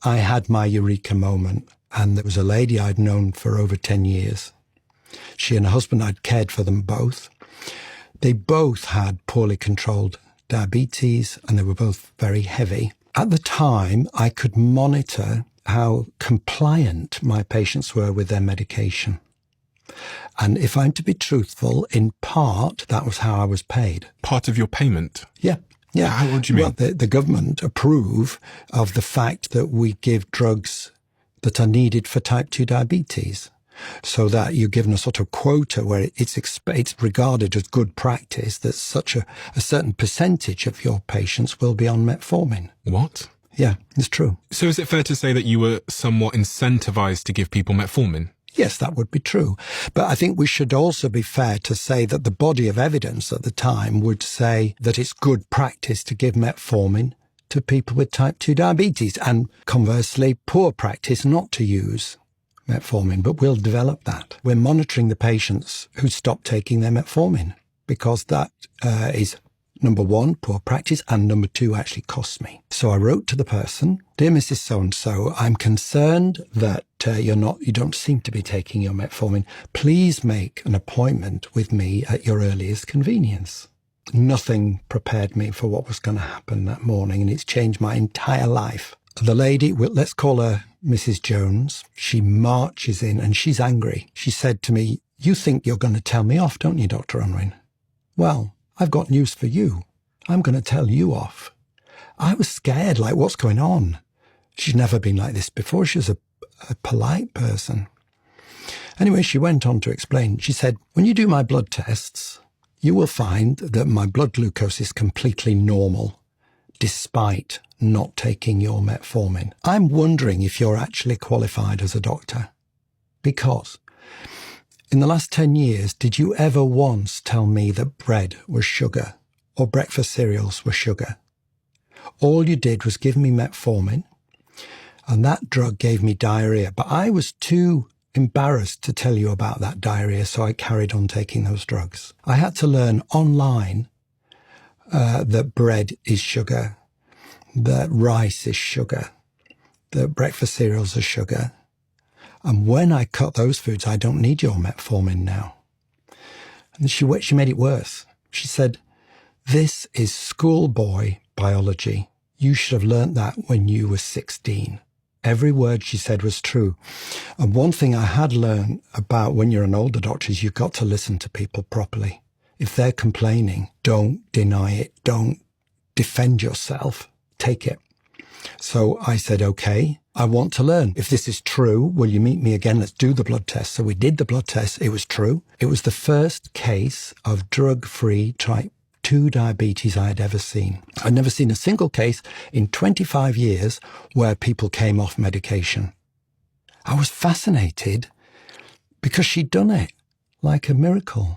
I had my eureka moment, and there was a lady I'd known for over 10 years. She and her husband, I'd cared for them both. They both had poorly controlled diabetes, and they were both very heavy. At the time, I could monitor how compliant my patients were with their medication. And if I'm to be truthful, in part, that was how I was paid. Part of your payment? Yeah. Yeah. What do you mean? Well, the government approve of the fact that we give drugs that are needed for type 2 diabetes, so that you're given a sort of quota where it's regarded as good practice that such a certain percentage of your patients will be on metformin. What? Yeah, it's true. So is it fair to say that you were somewhat incentivized to give people metformin? Yes, that would be true. But I think we should also be fair to say that the body of evidence at the time would say that it's good practice to give metformin to people with type 2 diabetes, and conversely, poor practice not to use metformin. But we'll develop that. We're monitoring the patients who stop taking their metformin, because that is, number one, poor practice, and number two, actually costs me. So I wrote to the person, "Dear Mrs. So-and-so, I'm concerned that you don't seem to be taking your metformin. Please make an appointment with me at your earliest convenience." Nothing prepared me for what was going to happen that morning, and it's changed my entire life. The lady, let's call her Mrs. Jones, she marches in and she's angry. She said to me, "You think you're going to tell me off, don't you, Dr. Unwin? Well, I've got news for you. I'm going to tell you off." I was scared, like, what's going on? She'd never been like this before. She was a polite person. Anyway, she went on to explain. She said, "When you do my blood tests, you will find that my blood glucose is completely normal, despite not taking your metformin. I'm wondering if you're actually qualified as a doctor. Because in the last 10 years, did you ever once tell me that bread was sugar or breakfast cereals were sugar? All you did was give me metformin, and that drug gave me diarrhea. But I was too embarrassed to tell you about that diarrhea, so I carried on taking those drugs. I had to learn online that bread is sugar, that rice is sugar, that breakfast cereals are sugar. And when I cut those foods, I don't need your metformin now." And she made it worse. She said, "This is schoolboy biology. You should have learnt that when you were 16. Every word she said was true. And one thing I had learned about when you're an older doctor is you've got to listen to people properly. If they're complaining, don't deny it. Don't defend yourself. Take it." So I said, "Okay, I want to learn. If this is true, will you meet me again? Let's do the blood test." So we did the blood test. It was true. It was the first case of drug-free type 2 diabetes I had ever seen. I'd never seen a single case in 25 years where people came off medication. I was fascinated because she'd done it like a miracle.